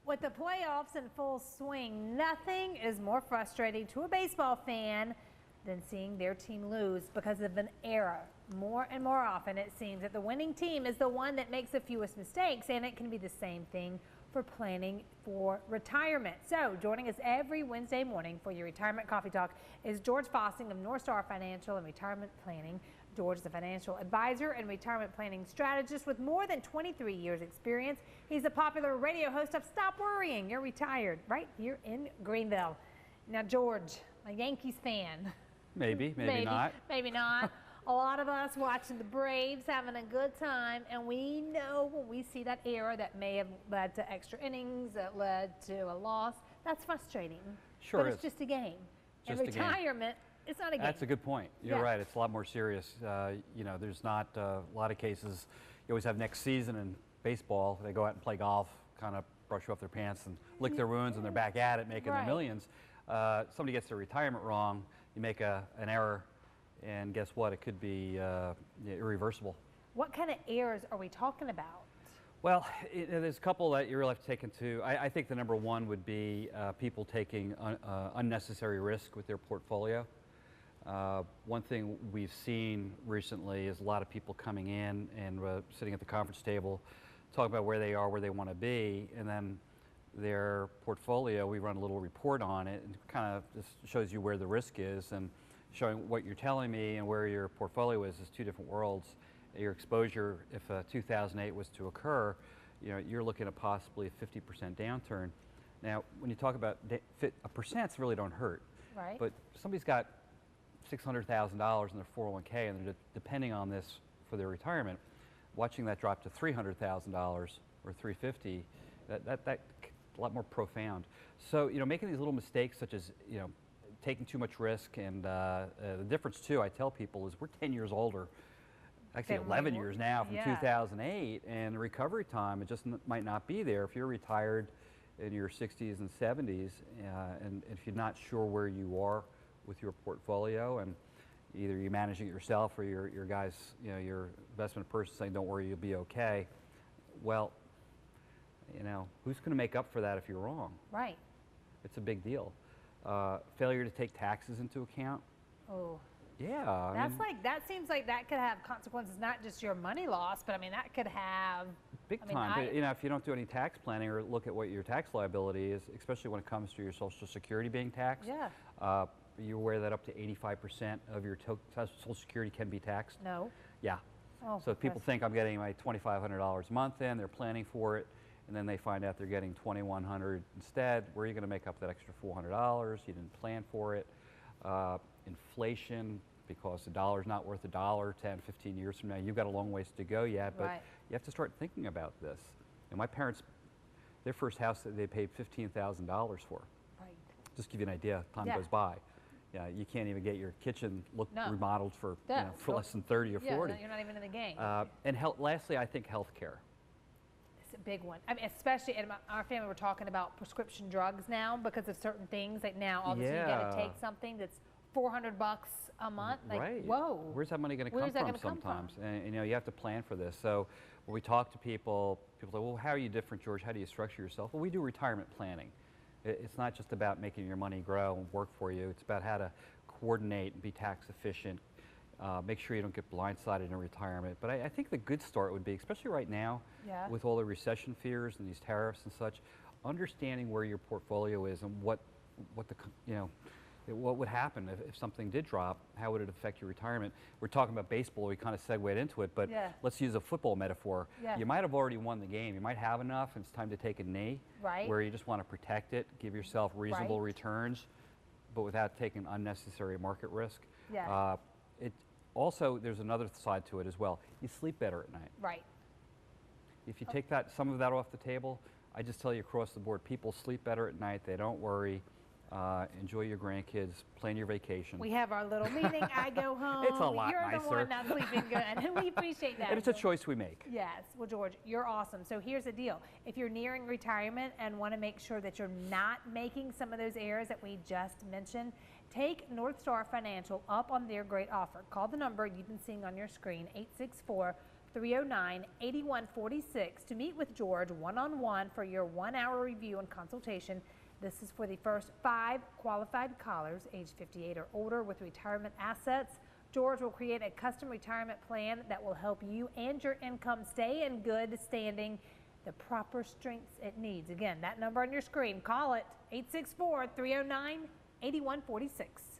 With the playoffs in full swing, nothing is more frustrating to a baseball fan than seeing their team lose because of an error. More and more often, it seems that the winning team is the one that makes the fewest mistakes, and it can be the same thing for planning for retirement. So joining us every Wednesday morning for your retirement coffee talk is George FOSSING of NORTHSTAR Financial and Retirement Planning. George is a financial advisor and retirement planning strategist with more than 23 years experience. He's a popular radio host of Stop Worrying, You're Retired, right here in Greenville. Now, George, a Yankees fan. Maybe not. Maybe not. A lot of us watching the Braves having a good time, and we know when we see that error that may have led to extra innings, that led to a loss, that's frustrating. Sure But it's just a game. Just in retirement, it's not a game. That's a good point. You're right. It's a lot more serious. You know, there's not a lot of cases. You always have next season in baseball. They go out and play golf, kind of brush off their pants and lick their wounds, and they're back at it, making their millions. Somebody gets their retirement wrong. You make an error, and guess what? It could be irreversible. What kind of errors are we talking about? Well, there's a couple that you really have to take into. I think the number one would be people taking unnecessary risk with their portfolio. One thing we've seen recently is a lot of people coming in and sitting at the conference table, talking about where they are, where they want to be, and then their portfolio, we run a little report on it, and kind of just shows you where the risk is, and showing what you're telling me and where your portfolio is two different worlds. Your exposure, if 2008 was to occur, you know, you're looking at possibly a 50% downturn. Now, when you talk about percents, really don't hurt. Right. But somebody's got $600,000 in their 401k, and they're depending on this for their retirement. Watching that drop to $300,000 or $350,000, that's a lot more profound. So, you know, making these little mistakes, such as, you know, taking too much risk, and the difference too, I tell people, is we're 10 years older, actually 11 years now from 2008, and the recovery time, it just might not be there. If you're retired in your 60s and 70s, and if you're not sure where you are with your portfolio, and either you're managing it yourself or your guys, you know, your investment person saying, don't worry, you'll be okay. Well, you know, who's going to make up for that if you're wrong? Right. It's a big deal. Failure to take taxes into account. Oh. Yeah. That seems like that could have consequences, not just your money loss, but I mean, that could have big time. You know, if you don't do any tax planning or look at what your tax liability is, especially when it comes to your Social Security being taxed. Yeah. You're aware that up to 85% of your Social Security can be taxed? No. Yeah. Oh, so people think I'm getting my $2,500 a month in, they're planning for it, and then they find out they're getting $2,100 instead. Where are you going to make up that extra $400? You didn't plan for it. Inflation, because the dollar's not worth $1 10, 15 years from now. You've got a long ways to go yet, but you have to start thinking about this. And my parents, their first house, they paid $15,000 for. Right. Just give you an idea, time goes by. Yeah, you can't even get your kitchen remodeled for, you know, for less than 30 or 40. Yeah, you're not even in the game. And lastly, I think healthcare. It's a big one. I mean, especially in our family, we're talking about prescription drugs now because of certain things. Like now, all of a sudden, you got to take something that's $400 a month. Like, whoa. Where's that money going to come from sometimes? And you know, you have to plan for this. So when we talk to people say, well, how are you different, George? How do you structure yourself? Well, we do retirement planning. It's not just about making your money grow and work for you. It's about how to coordinate and be tax efficient, make sure you don't get blindsided in retirement. But I think the good start would be, especially right now, with all the recession fears and these tariffs and such, understanding where your portfolio is and what would happen if something did drop. How would it affect your retirement? We're talking about baseball. We kind of segued into it, but let's use a football metaphor. You might have already won the game. You might have enough, and it's time to take a knee, where you just want to protect it, give yourself reasonable returns, but without taking unnecessary market risk. Also, there's another side to it as well. You sleep better at night. Right. If you take some of that off the table, I just tell you across the board, people sleep better at night. They don't worry. Enjoy your grandkids, plan your vacation. We have our little meeting. I go home. It's a lot nicer. You're the one not sleeping good, and we appreciate that. And it's a choice we make. Yes. Well, George, you're awesome. So here's the deal. If you're nearing retirement and want to make sure that you're not making some of those errors that we just mentioned, take NORTHSTAR Financial up on their great offer. Call the number you've been seeing on your screen, 309-8146 to meet with George one-on-one for your 1-hour review and consultation. This is for the first 5 qualified callers age 58 or older with retirement assets. George will create a custom retirement plan that will help you and your income stay in good standing, the proper strengths it needs. Again, that number on your screen, call it 864-309-8146.